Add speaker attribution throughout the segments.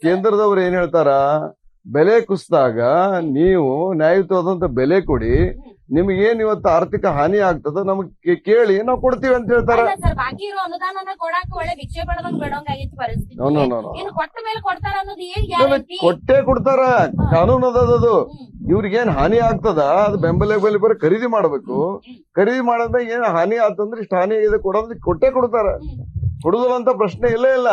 Speaker 1: ಕೇಂದ್ರದವ್ರು ಏನ್ ಹೇಳ್ತಾರ, ಬೆಲೆ ಕುಸಿದಾಗ ನೀವು ನ್ಯಾಯಯುತವಾದಂತ ಬೆಲೆ ಕೊಡಿ, ನಿಮ್ಗೇನ್ ಇವತ್ತು ಆರ್ಥಿಕ ಹಾನಿ ಆಗ್ತದ ನಮ್ಗೆ ಕೇಳಿ ನಾವು ಕೊಡ್ತೀವಿ ಅಂತ ಹೇಳ್ತಾರ.
Speaker 2: ಬಾಕಿ ಇರೋ ಅನುದಾನ ಕೊಡಾಕ ಒಳ್ಳೆ ಭಿಕ್ಷೆ ಬೇಡದಂಗ್ ಬೇಡಂಗಾಗಿತ್ತು ಪರಿಸ್ಥಿತಿ. ಇನ್ನು ಕೊಟ್ಟ ಮೇಲೆ ಕೊಡ್ತಾರ ಅನ್ನೋದು ಏನ್ ಗ್ಯಾರಂಟಿ?
Speaker 1: ಕೊಟ್ಟೆ ಕೊಡ್ತಾರ, ಕಾನೂನು ಅದದು. ಇವ್ರಿಗೇನ್ ಹಾನಿ ಆಗ್ತದ ಅದು ಬೆಂಬಲ ಬೆಲೆ ಬರ ಖರೀದಿ ಮಾಡ್ಬೇಕು. ಖರೀದಿ ಮಾಡಿದ್ಮೇಲೆ ಏನ್ ಹಾನಿ ಆತಂದ್ರೆ ಇಷ್ಟ ಹಾನಿ ಆಗಿದೆ ಕೊಡೋದ್ ಕೊಟ್ಟೆ ಕೊಡ್ತಾರ. ಕೊಡುದಂತ ಪ್ರಶ್ನೆ ಇಲ್ಲೇ ಇಲ್ಲ.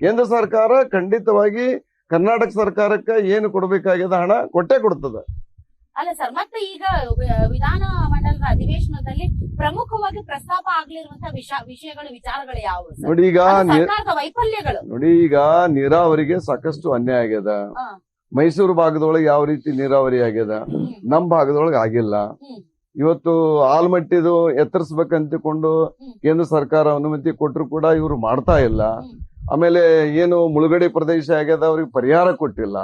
Speaker 1: ಕೇಂದ್ರ ಸರ್ಕಾರ ಖಂಡಿತವಾಗಿ ಕರ್ನಾಟಕ ಸರ್ಕಾರಕ್ಕ ಏನು ಕೊಡ್ಬೇಕಾಗ್ಯದ ಹಣ ಕೊಟ್ಟೆ ಕೊಡ್ತದ.
Speaker 2: ಅಲ್ಲ ಸರ್, ಮತ್ತೆ ಈಗ ವಿಧಾನ ಮಂಡಲದ ಅಧಿವೇಶನದಲ್ಲಿ ಪ್ರಮುಖವಾಗಿ ಪ್ರಸ್ತಾಪ ಆಗ್ಲಿರುವಂತಹ ವಿಷಯಗಳು ವಿಚಾರಗಳು ಯಾವುವು?
Speaker 1: ನೋಡಿ ಈಗ
Speaker 2: ಸರ್ಕಾರದ ವೈಫಲ್ಯಗಳು.
Speaker 1: ನೋಡಿ ಈಗ ನೀರಾವರಿಗೆ ಸಾಕಷ್ಟು ಅನ್ಯಾಯ ಆಗ್ಯದ. ಮೈಸೂರು ಭಾಗದೊಳಗೆ ಯಾವ ರೀತಿ ನೀರಾವರಿ ಆಗ್ಯದ, ನಮ್ ಭಾಗದೊಳಗೆ ಆಗಿಲ್ಲ. ಇವತ್ತು ಆಲ್ಮಟ್ಟಿದು ಎತ್ತರಿಸ್ಬೇಕಂತಕೊಂಡು ಕೇಂದ್ರ ಸರ್ಕಾರ ಅನುಮತಿ ಕೊಟ್ಟರು ಕೂಡ ಇವರು ಮಾಡ್ತಾ ಇಲ್ಲ. ಆಮೇಲೆ ಏನು ಮುಳುಗಡೆ ಪ್ರದೇಶ ಆಗ್ಯದ ಅವ್ರಿಗೆ ಪರಿಹಾರ ಕೊಟ್ಟಿಲ್ಲ.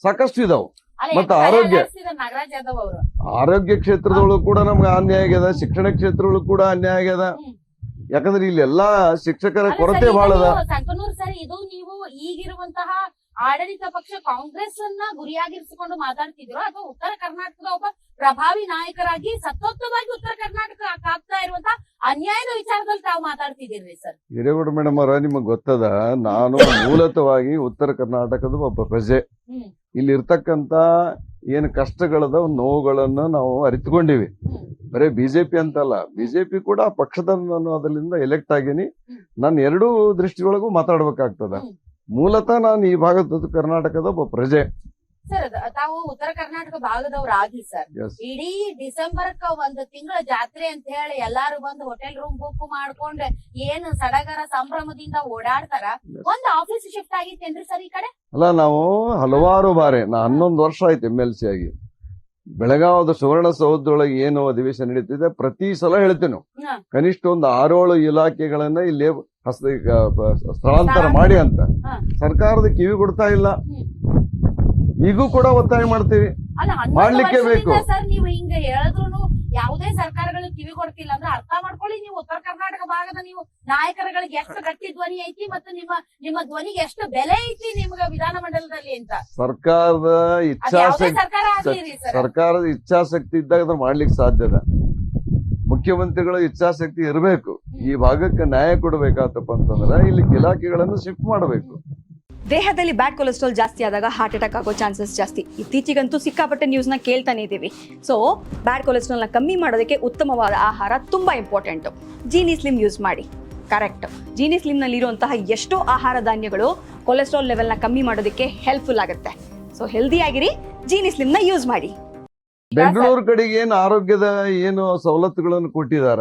Speaker 1: ಸಾಕಷ್ಟು ಇದಾವ್. ಮತ್ತೆ ಆರೋಗ್ಯ ಕ್ಷೇತ್ರದೊಳಗೂ ಕೂಡ ನಮ್ಗೆ ಅನ್ಯಾಯ ಆಗ್ಯದ, ಶಿಕ್ಷಣ ಕ್ಷೇತ್ರದೊಳಗೂ ಕೂಡ ಅನ್ಯಾಯ ಆಗ್ಯದ. ಯಾಕಂದ್ರೆ ಇಲ್ಲೆಲ್ಲಾ ಶಿಕ್ಷಕರ ಕೊರತೆ ಬಹಳ ಅದ.
Speaker 2: ಸಂಕನೂರ್ ಸರ್, ಇದು ನೀವು ಈಗಿರುವಂತಹ ಆಡಳಿತ ಪಕ್ಷ ಕಾಂಗ್ರೆಸ್ ಅನ್ನ ಗುರಿಯಾಗಿರಿಸಿಕೊಂಡು ಮಾತಾಡ್ತಿದ್ರು ಅಥವಾ ಉತ್ತರ ಕರ್ನಾಟಕದ ಒಬ್ಬ ಪ್ರಭಾವಿ ನಾಯಕರಾಗಿ ಸತತವಾಗಿ ಉತ್ತರ ಕರ್ನಾಟಕ ಆಗ್ತಾ ಇರುವಂತಹ ಅನ್ಯಾಯದ ವಿಚಾರದಲ್ಲಿ ತಾವು ಮಾತಾಡ್ತಿದ್ದೀರಿ ಸರ್?
Speaker 1: ಹಿರೇಗೌಡ ಮೇಡಮ್ ಅವರ, ನಿಮಗ್ ಗೊತ್ತದ, ನಾನು ಮೂಲತವಾಗಿ ಉತ್ತರ ಕರ್ನಾಟಕದ ಒಬ್ಬ ಪ್ರಜೆ. ಇಲ್ಲಿ ಇರ್ತಕ್ಕಂತ ಏನ್ ಕಷ್ಟಗಳದ ನೋವುಗಳನ್ನ ನಾವು ಅರಿತುಕೊಂಡಿವಿ. ಬರೇ ಬಿಜೆಪಿ ಅಂತಲ್ಲ, ಬಿಜೆಪಿ ಕೂಡ ಪಕ್ಷದ ನಾನು ಅದರಿಂದ ಎಲೆಕ್ಟ್ ಆಗೀನಿ. ನಾನು ಎರಡೂ ದೃಷ್ಟಿಯೊಳಗೂ ಮಾತಾಡ್ಬೇಕಾಗ್ತದ. ಮೂಲತಃ ನಾನು ಈ ಭಾಗದ ಕರ್ನಾಟಕದ ಒಬ್ಬ ಪ್ರಜೆ.
Speaker 2: ಸರ್, ತಾವು ಉತ್ತರ ಕರ್ನಾಟಕ ಭಾಗದವ್ರಾಗಿ ಸರ್, ಇಡೀ ಡಿಸೆಂಬರ್ ಒಂದು ತಿಂಗಳ ಜಾತ್ರೆ ಅಂತ ಹೇಳಿ ಎಲ್ಲಾರು ಬಂದು ಹೋಟೆಲ್ ರೂಮ್ ಬುಕ್ ಮಾಡ್ಕೊಂಡು ಏನು ಸಡಗರ ಸಂಭ್ರಮದಿಂದ ಓಡಾಡ್ತಾರ. ಒಂದು ಆಫೀಸ್ ಶಿಫ್ಟ್ ಆಗಿತ್ತೇನ್ರಿ ಸರ್ ಈ ಕಡೆ?
Speaker 1: ಅಲ್ಲ, ನಾವು ಹಲವಾರು ಬಾರಿ, ನಾ 11 ವರ್ಷ ಆಯ್ತು MLC ಆಗಿ. ಬೆಳಗಾವದ ಸುವರ್ಣಸೌಧದೊಳಗೆ ಏನು ಅಧಿವೇಶನ ನಡೀತಿದೆ ಪ್ರತಿ ಸಲ ಹೇಳ್ತೇನೆ, ಕನಿಷ್ಠ ಒಂದು 6-7 ಇಲಾಖೆಗಳನ್ನ ಇಲ್ಲಿ ಸ್ಥಳಾಂತರ ಮಾಡಿ ಅಂತ ಸರ್ಕಾರದ ಕಿವಿ ಕೊಡ್ತಾ ಇಲ್ಲ. ಈಗೂ ಕೂಡ ಒತ್ತಾಯ ಮಾಡ್ತೀವಿ, ಮಾಡ್ಲಿಕ್ಕೆ ಬೇಕು.
Speaker 2: ಸರ್, ನೀವು ಹಿಂಗ ಹೇಳಿದ್ರು ಯಾವುದೇ ಸರ್ಕಾರಗಳು ಕಿವಿ ಕೊಡ್ತಿಲ್ಲ ಅಂದ್ರೆ ಅರ್ಥ ಮಾಡ್ಕೊಳ್ಳಿ, ನೀವು ಉತ್ತರ ಕರ್ನಾಟಕ ಭಾಗದ ನೀವು ನಾಯಕರುಗಳಿಗೆ ಎಷ್ಟು ಗಟ್ಟಿ ಧ್ವನಿ ಐತಿ ಮತ್ತು ನಿಮ್ಮ ಧ್ವನಿಗೆ ಎಷ್ಟು ಬೆಲೆ ಐತಿ ನಿಮ್ಗ ವಿಧಾನಮಂಡಲದಲ್ಲಿ ಅಂತ.
Speaker 1: ಸರ್ಕಾರದ ಇಚ್ಛಾಶಕ್ತಿ ಇದ್ದಾಗ ಅದನ್ನ ಮಾಡ್ಲಿಕ್ಕೆ ಸಾಧ್ಯದ. ಮುಖ್ಯಮಂತ್ರಿಗಳ ಇಚ್ಛಾಶಕ್ತಿ ಇರಬೇಕು. ಈ ಭಾಗಕ್ಕೆ ನ್ಯಾಯ ಕೊಡಬೇಕಾತಪ್ಪ ಅಂತಂದ್ರೆ ಇಲ್ಲಿ ಇಲಾಖೆಗಳನ್ನು ಶಿಫ್ಟ್ ಮಾಡಬೇಕು.
Speaker 3: ದೇಹದಲ್ಲಿ ಬ್ಯಾಡ್ ಕೊಲೆಸ್ಟ್ರಾಲ್ ಜಾಸ್ತಿ ಆದಾಗ ಹಾರ್ಟ್ ಅಟ್ಯಾಕ್ ಆಗೋ ಚಾನ್ಸಸ್ ಜಾಸ್ತಿ. ಇತ್ತೀಚೆಗಂತೂ ಸಿಕ್ಕಾಪಟ್ಟೆ ನ್ಯೂಸ್ನ ಕೇಳ್ತಾನೆ ಇದ್ದೀವಿ. ಸೊ ಬ್ಯಾಡ್ ಕೊಲೆಸ್ಟ್ರಾಲ್ನ ಕಮ್ಮಿ ಮಾಡೋದಕ್ಕೆ ಉತ್ತಮವಾದ ಆಹಾರ ತುಂಬ ಇಂಪಾರ್ಟೆಂಟು. ಜೀನಿ ಸ್ಲಿಮ್ ಯೂಸ್ ಮಾಡಿ. ಕರೆಕ್ಟ್, ಜೀನಿ ಸ್ಲಿಮ್ನಲ್ಲಿರುವಂತಹ ಎಷ್ಟೋ ಆಹಾರ ಧಾನ್ಯಗಳು ಕೊಲೆಸ್ಟ್ರಾಲ್ ಲೆವೆಲ್ನ ಕಮ್ಮಿ ಮಾಡೋದಕ್ಕೆ ಹೆಲ್ಪ್ಫುಲ್ ಆಗುತ್ತೆ. ಸೊ ಹೆಲ್ದಿ ಆಗಿರಿ, ಜೀನಿ ಸ್ಲಿಮ್ನ ಯೂಸ್ ಮಾಡಿ.
Speaker 1: ಬೆಂಗಳೂರು ಕಡೆಗೆ ಏನು ಆರೋಗ್ಯದ ಏನು ಸವಲತ್ತುಗಳನ್ನು ಕೊಟ್ಟಿದಾರ,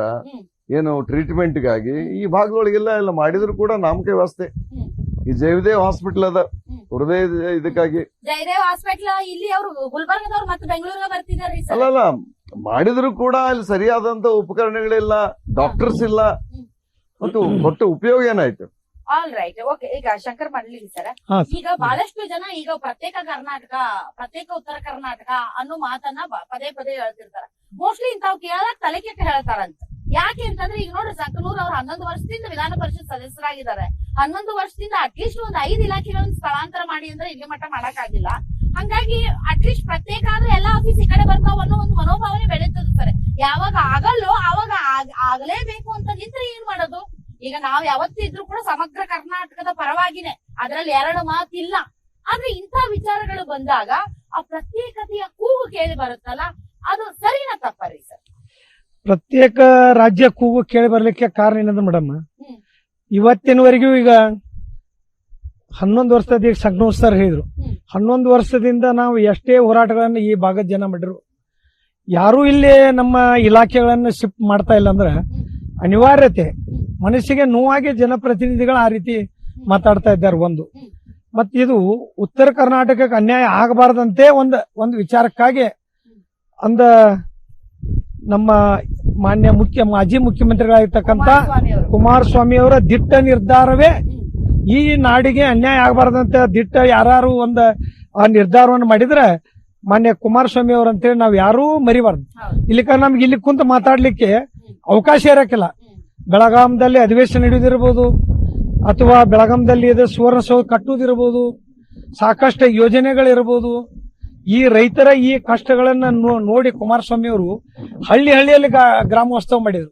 Speaker 1: ಏನು ಟ್ರೀಟ್ಮೆಂಟ್ಗಾಗಿ ಈ ಭಾಗದೊಳಗೆಲ್ಲ ಎಲ್ಲ ಮಾಡಿದ್ರು ಕೂಡ ನಾಮಕೆ ವ್ಯವಸ್ಥೆ. ಈ ಜಯದೇವ್ ಹಾಸ್ಪಿಟಲ್ ಅದ ಹೃದಯ ಇದಕ್ಕಾಗಿ.
Speaker 2: ಜಯದೇವ್ ಹಾಸ್ಪಿಟಲ್ ಇಲ್ಲಿ ಅವರು ಗುಲ್ಬರ್ಗದವ್ರು ಮತ್ತೆ ಬೆಂಗಳೂರಿಗೆ ಬರ್ತಿದಾರೆ.
Speaker 1: ಅಲ್ಲಲ್ಲ, ಮಾಡಿದ್ರು ಕೂಡ ಅಲ್ಲಿ ಸರಿಯಾದಂತ ಉಪಕರಣಗಳಿಲ್ಲ, ಡಾಕ್ಟರ್ಸ್ ಇಲ್ಲ, ಮತ್ತು ಒಟ್ಟು ಉಪಯೋಗ ಏನಾಯ್ತು?
Speaker 2: All right, okay. ಈಗ ಶಂಕರ್ ಮಾಡ್ಲಿ ಸರ್, ಈಗ ಬಹಳಷ್ಟು ಜನ ಈಗ ಪ್ರತ್ಯೇಕ ಕರ್ನಾಟಕ, ಪ್ರತ್ಯೇಕ ಉತ್ತರ ಕರ್ನಾಟಕ ಅನ್ನೋ ಮಾತನ್ನ ಪದೇ ಪದೇ ಹೇಳ್ತಿರ್ತಾರ. ಮೋಸ್ಟ್ಲಿ ಇಂತಾವ್ ಕೇಳಕ್ ತಲೆ ಕೆಟ್ಟ ಹೇಳ್ತಾರಂತ. ಯಾಕೆ ಅಂತಂದ್ರೆ ಈಗ ನೋಡ್ರಿ, ಸಂಕನೂರ್ ಅವ್ರು 11 ವರ್ಷದಿಂದ ವಿಧಾನ ಪರಿಷತ್ ಸದಸ್ಯರಾಗಿದ್ದಾರೆ. 11 ವರ್ಷದಿಂದ ಅಟ್ಲೀಸ್ಟ್ ಒಂದು 5 ಇಲಾಖೆಗಳನ್ನ ಸ್ಥಳಾಂತರ ಮಾಡಿ ಅಂದ್ರೆ ಇಲ್ಲಿ ಮಟ್ಟ ಮಾಡಕ್ ಆಗಿಲ್ಲ. ಹಂಗಾಗಿ ಅಟ್ಲೀಸ್ಟ್ ಪ್ರತ್ಯೇಕ ಆದ್ರೆ ಎಲ್ಲಾ ಆಫೀಸ್ ಈ ಕಡೆ ಬರ್ತಾವ ಅನ್ನೋ ಒಂದು ಮನೋಭಾವನೆ ಬೆಳೀತದ ಸರ್. ಯಾವಾಗ ಆಗಲ್ಲೋ ಅವಾಗ ಆಗ್ಲೇಬೇಕು ಅಂತ ನಿಂತ್ರೆ ಏನ್ ಮಾಡೋದು? ಈಗ ನಾವ್ ಯಾವತ್ತಿದ್ರು ಕೂಡ ಸಮಗ್ರ ಕರ್ನಾಟಕದ ಪರವಾಗಿನೇ, ಅದ್ರಲ್ಲಿ 2 ಮಾತಿಲ್ಲ. ಆದ್ರೆ ಇಂಥ ವಿಚಾರಗಳು ಬಂದಾಗ ಆ ಪ್ರತ್ಯೇಕತೆಯ ಕೂಗು ಕೇಳಿ ಬರುತ್ತಲ್ಲ, ಅದು ಸರಿನಾ ತಪ್ಪರಿ ಸರ್?
Speaker 4: ಪ್ರತ್ಯೇಕ ರಾಜ್ಯ ಕೂಗು ಕೇಳಿ ಬರ್ಲಿಕ್ಕೆ ಕಾರಣ ಏನಂದ್ರೆ ಮೇಡಮ್, ಇವತ್ತಿನವರೆಗೂ ಈಗ 11 ವರ್ಷದ ಈಗ ಸಂಕನೂರ್ ಸರ್ ಹೇಳಿದ್ರು, 11 ವರ್ಷದಿಂದ ನಾವು ಎಷ್ಟೇ ಹೋರಾಟಗಳನ್ನ ಈ ಭಾಗದ ಜನ ಮಾಡಿದ್ರು, ಯಾರು ಇಲ್ಲಿ ನಮ್ಮ ಇಲಾಖೆಗಳನ್ನ ಶಿಫ್ಟ್ ಮಾಡ್ತಾ ಇಲ್ಲ ಅಂದ್ರೆ ಅನಿವಾರ್ಯತೆ ಮನಸ್ಸಿಗೆ ನೋವಾಗಿ ಜನಪ್ರತಿನಿಧಿಗಳು ಆ ರೀತಿ ಮಾತಾಡ್ತಾ ಇದ್ದಾರೆ. ಮತ್ತೆ ಇದು ಉತ್ತರ ಕರ್ನಾಟಕಕ್ಕೆ ಅನ್ಯಾಯ ಆಗಬಾರ್ದಂತೆ ಒಂದು ವಿಚಾರಕ್ಕಾಗಿ ಅಂದ ನಮ್ಮ ಮಾನ್ಯ ಮಾಜಿ ಮುಖ್ಯಮಂತ್ರಿಗಳಾಗಿರ್ತಕ್ಕಂಥ ಕುಮಾರಸ್ವಾಮಿ ಅವರ ದಿಟ್ಟ ನಿರ್ಧಾರವೇ ಈ ನಾಡಿಗೆ ಅನ್ಯಾಯ ಆಗಬಾರ್ದಂತೆ ದಿಟ್ಟ ಯಾರು ಆ ನಿರ್ಧಾರವನ್ನು ಮಾಡಿದ್ರೆ ಮಾನ್ಯ ಕುಮಾರಸ್ವಾಮಿ ಅವ್ರ ಅಂತೇಳಿ ನಾವ್ ಯಾರೂ ಮರಿಬಾರ್ದು. ಇಲ್ಲಿಕ ನಮ್ಗೆ ಇಲ್ಲಿ ಕುಂತ ಮಾತಾಡ್ಲಿಕ್ಕೆ ಅವಕಾಶ ಇರಕ್ಕಿಲ್ಲ. ಬೆಳಗಾಂದಲ್ಲಿ ಅಧಿವೇಶನ ನಡೆಯುವುದಿರ್ಬೋದು, ಅಥವಾ ಬೆಳಗಾಂದಲ್ಲಿ ಸುವರ್ಣಸೌಧ ಕಟ್ಟುವುದಿರ್ಬೋದು, ಸಾಕಷ್ಟು ಯೋಜನೆಗಳಿರ್ಬೋದು. ಈ ರೈತರ ಈ ಕಷ್ಟಗಳನ್ನ ನೋಡಿ ಕುಮಾರಸ್ವಾಮಿ ಅವರು ಹಳ್ಳಿಯಲ್ಲಿ ಗ್ರಾಮೋತ್ಸವ ಮಾಡಿದ್ರು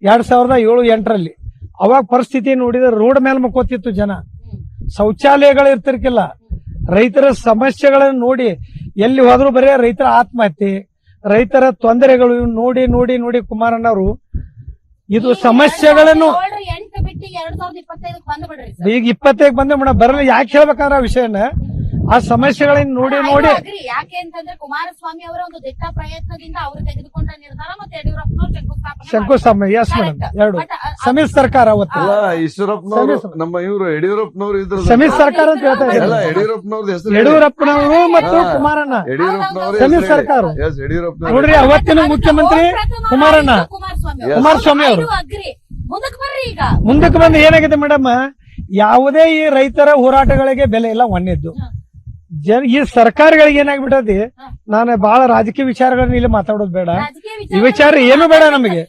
Speaker 4: 2007-8ರಲ್ಲಿ. ಅವಾಗ ಪರಿಸ್ಥಿತಿ ನೋಡಿದ್ರೆ ರೋಡ್ ಮೇಲೆ ಮಕ್ಕೋತಿತ್ತು ಜನ, ಶೌಚಾಲಯಗಳು ಇರ್ತಿರ್ಕಿಲ್ಲ. ರೈತರ ಸಮಸ್ಯೆಗಳನ್ನು ನೋಡಿ ಎಲ್ಲಿ ಹೋದ್ರು ಬರೀ ರೈತರ ಆತ್ಮಹತ್ಯೆ, ರೈತರ ತೊಂದರೆಗಳು ನೋಡಿ ನೋಡಿ ನೋಡಿ ಕುಮಾರಣ್ಣವರು ಇದು ಸಮಸ್ಯೆಗಳನ್ನು
Speaker 2: 8 ಬಿಟ್ಟು 2025 ಬಂದ್ಬಿಡ್ರಿ ಸರ್.
Speaker 4: ಈಗ 25 ಬಂದ ಮೇಡಮ್ ಬರಲ್ಲ. ಯಾಕೆ ಹೇಳ್ಬೇಕಂದ್ರೆ ಆ ವಿಷಯನ ಆ ಸಮಸ್ಯೆಗಳನ್ನ ನೋಡಿ ನೋಡಿ
Speaker 2: ಯಾಕೆ ಅಂತಂದ್ರೆ ಕುಮಾರಸ್ವಾಮಿ ಅವರ ಒಂದು ದಿಟ್ಟ ಪ್ರಯತ್ನದಿಂದ ಅವರು ತೆಗೆದುಕೊಂಡ ನಿರ್ಧಾರ ಮತ್ತೆ ಯಡಿಯೂರಪ್ಪನವರು
Speaker 4: ಶಂಕುಸ್ಥಾಪನೆ. ಎಸ್ ಮೇಡಮ್, ಎರಡು ಸಮ್ಮಿಶ್ರ ಸರ್ಕಾರ ಅವತ್ತು
Speaker 1: ಅಲ್ಲ ಈಶ್ವರಪ್ಪನವರು ನಮ್ಮ ಇವರು ಯಡಿಯೂರಪ್ಪನವರು ಇದ್ರು
Speaker 4: ಸಮ್ಮಿಶ್ರ ಸರ್ಕಾರ ಅಂತ ಹೇಳ್ತಾ
Speaker 1: ಅಲ್ಲ
Speaker 4: ಇದ್ದಾರೆ.
Speaker 1: ಯಡಿಯೂರಪ್ಪನವ್ರ ಹೆಸರು
Speaker 4: ಯಡಿಯೂರಪ್ಪನವರು ಮತ್ತು ಕುಮಾರಣ್ಣ
Speaker 1: ಯಡಿಯೂರಪ್ಪನವರು
Speaker 4: ಸಮ್ಮಿಶ್ರ ಸರ್ಕಾರ
Speaker 1: ಯಡಿಯೂರಪ್ಪನವರು
Speaker 4: ನೋಡ್ರಿ, ಅವತ್ತಿನ ಮುಖ್ಯಮಂತ್ರಿ ಕುಮಾರಣ್ಣ ಕುಮಾರಸ್ವಾಮಿ ಅವರು
Speaker 2: ಮುಂದಕ್ಕೆ ಬರ್ರಿ. ಈಗ
Speaker 4: ಮುಂದಕ್ಕೆ ಬಂದು ಏನಾಗಿದೆ ಮೇಡಮ್, ಯಾವುದೇ ಈ ರೈತರ ಹೋರಾಟಗಳಿಗೆ ಬೆಲೆ ಇಲ್ಲ ಒಂದೇದ್ದು. ಈ ಸರ್ಕಾರಗಳಿಗೆ ಏನಾಗ್ಬಿಟ್ಟತಿ, ನಾನು ಬಹಳ ರಾಜಕೀಯ ವಿಚಾರಗಳನ್ನ ಇಲ್ಲಿ ಮಾತಾಡೋದು ಬೇಡ, ಈ ವಿಚಾರ ಏನು ಬೇಡ ನಮಗೆ,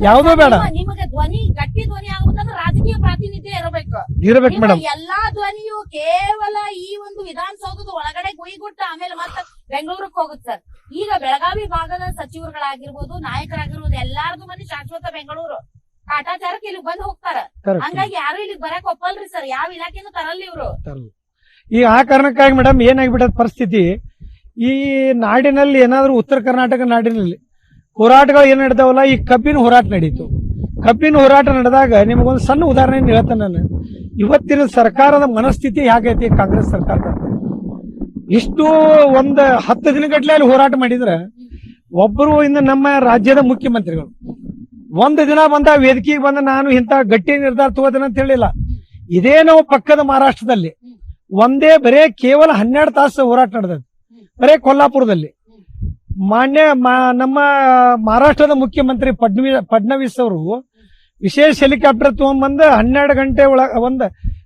Speaker 4: ಯಾವುದೂ ಬೇಡ.
Speaker 2: ನಿಮಗೆ ಧ್ವನಿ ಗಟ್ಟಿ ಧ್ವನಿ ಆಗ್ಬೇಕಂದ್ರೆ ರಾಜಕೀಯ ಪ್ರಾತಿನಿಧ್ಯ
Speaker 4: ಇರ್ಬೇಕು ಮೇಡಮ್.
Speaker 2: ಎಲ್ಲಾ ಧ್ವನಿಯು ಕೇವಲ ಈ ಒಂದು ವಿಧಾನಸೌಧದ ಒಳಗಡೆ ಗುಯ್ಗುಟ್ಟ ಆಮೇಲೆ ಮತ್ತೆ ಬೆಂಗಳೂರಿಗೆ ಹೋಗುತ್ತೆ ಸರ್. ಈಗ ಬೆಳಗಾವಿ ಭಾಗದ ಸಚಿವರುಗಳಾಗಿರ್ಬೋದು, ನಾಯಕರಾಗಿರ್ಬೋದು, ಎಲ್ಲಾರ್ದು ಮನೆ ಶಾಶ್ವತ ಬೆಂಗಳೂರು ಕಾಟಾಚಾರಕ್ಕೆ ಇಲ್ಲಿ ಬಂದು ಹೋಗ್ತಾರ. ಹಂಗಾಗಿ ಯಾರು ಇಲ್ಲಿ ಬರಕ್ ಒಪ್ಪಲ್ರಿ ಸರ್, ಯಾವ ಇಲಾಖೆನೂ ತರಲ್ಲ ಇವ್ರು.
Speaker 4: ಈ ಆ ಕಾರಣಕ್ಕಾಗಿ ಮೇಡಮ್ ಏನಾಗ್ಬಿಟ್ಟದ ಪರಿಸ್ಥಿತಿ, ಈ ನಾಡಿನಲ್ಲಿ ಏನಾದ್ರು ಉತ್ತರ ಕರ್ನಾಟಕ ನಾಡಿನಲ್ಲಿ ಹೋರಾಟಗಳು ಏನ್ ನಡೆದವಲ್ಲ, ಈ ಕಬ್ಬಿನ ಹೋರಾಟ ನಡೀತು. ಕಬ್ಬಿನ ಹೋರಾಟ ನಡೆದಾಗ ನಿಮಗೊಂದು ಸಣ್ಣ ಉದಾಹರಣೆ ಹೇಳ್ತೇನೆ ನಾನು. ಇವತ್ತಿನ ಸರ್ಕಾರದ ಮನಸ್ಥಿತಿ ಹೇಗೈತಿ, ಕಾಂಗ್ರೆಸ್ ಸರ್ಕಾರದ ಇಷ್ಟು ಒಂದು 10 ದಿನಗಟ್ಲೆ ಅಲ್ಲಿ ಹೋರಾಟ ಮಾಡಿದ್ರೆ ಒಬ್ಬರು ಇನ್ನು ನಮ್ಮ ರಾಜ್ಯದ ಮುಖ್ಯಮಂತ್ರಿಗಳು ಒಂದು ದಿನ ಬಂದ ವೇದಿಕೆಗೆ ಬಂದ ನಾನು ಇಂತ ಗಟ್ಟಿ ನಿರ್ಧಾರ ತಗೋದೇನೆ ಅಂತ ಹೇಳಿಲ್ಲ. ಇದೇ ನಾವು ಪಕ್ಕದ ಮಹಾರಾಷ್ಟ್ರದಲ್ಲಿ ಒಂದೇ ಬರೇ ಕೇವಲ 12 ತಾಸು ಹೋರಾಟ ನಡೆದದ್ದು ಬರೇ ಕೊಲ್ಲಾಪುರದಲ್ಲಿ. ನಮ್ಮ ಮಹಾರಾಷ್ಟ್ರದ ಮುಖ್ಯಮಂತ್ರಿ ಫಡ್ನವೀಸ್ ಅವರು ವಿಶೇಷ ಹೆಲಿಕಾಪ್ಟರ್ ತಗೊಂಡ್ಬಂದು 12 ಗಂಟೆ ಒಳಗ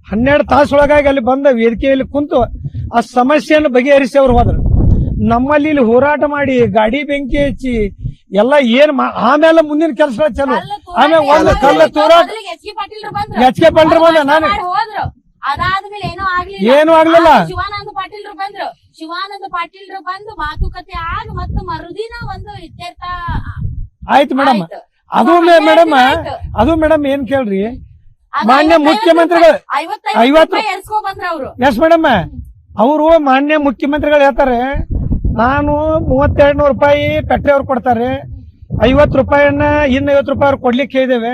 Speaker 4: 12 ತಾಸು ಒಳಗಾಗಿ ಅಲ್ಲಿ ಬಂದ ವೇದಿಕೆಯಲ್ಲಿ ಕುಂತು ಆ ಸಮಸ್ಯೆಯನ್ನು ಬಗೆಹರಿಸಿ ಅವ್ರು ಹೋದ್ರು. ನಮ್ಮಲ್ಲಿ ಇಲ್ಲಿ ಹೋರಾಟ ಮಾಡಿ ಗಾಡಿ ಬೆಂಕಿ ಹಚ್ಚಿ ಎಲ್ಲ ಏನ್ ಆಮೇಲೆ ಮುಂದಿನ ಕೆಲಸ ಚಲೋ. ಆಮೇಲೆ ಒಂದು ಕಲ್ಲ ತೂರಾಟ ಎಚ್ ಕೆ ಪಾಟೀಲ್ ಬಂದ, ನಾನು
Speaker 2: ಅದಾದ್ಮೇಲೆ
Speaker 4: ಏನು ಆಗ್ಲಿಲ್ಲ.
Speaker 2: ಶಿವಾನಂದ ಪಾಟೀಲ್ರು ಬಂದು ಮಾತುಕತೆ ಆಗಿ ಮತ್ತೆ ಮರುದಿನ ಒಂದು ಇತ್ಯರ್ಥ
Speaker 4: ಆಯ್ತು ಮೇಡಮ್. ಅದು ಮೇಡಮ್ ಏನ್ ಕೇಳ್ರಿ, ಮಾನ್ಯ ಮುಖ್ಯಮಂತ್ರಿಗಳು
Speaker 2: 50 ಬಂದ್ರ ಅವರು.
Speaker 4: ಎಸ್ ಮೇಡಮ್, ಅವರು ಮಾನ್ಯ ಮುಖ್ಯಮಂತ್ರಿಗಳು ಹೇಳ್ತಾರೆ, ನಾನು 3200 ರೂಪಾಯಿ ಪೆಟ್ರೋಲ್ ಕೊಡ್ತಾರೆ, 50 ರೂಪಾಯಿಯನ್ನ ಇನ್ನು 50 ರೂಪಾಯಿ ಅವ್ರು ಕೊಡ್ಲಿಕ್ಕೆ ಹೇಳಿದ್ದೇವೆ,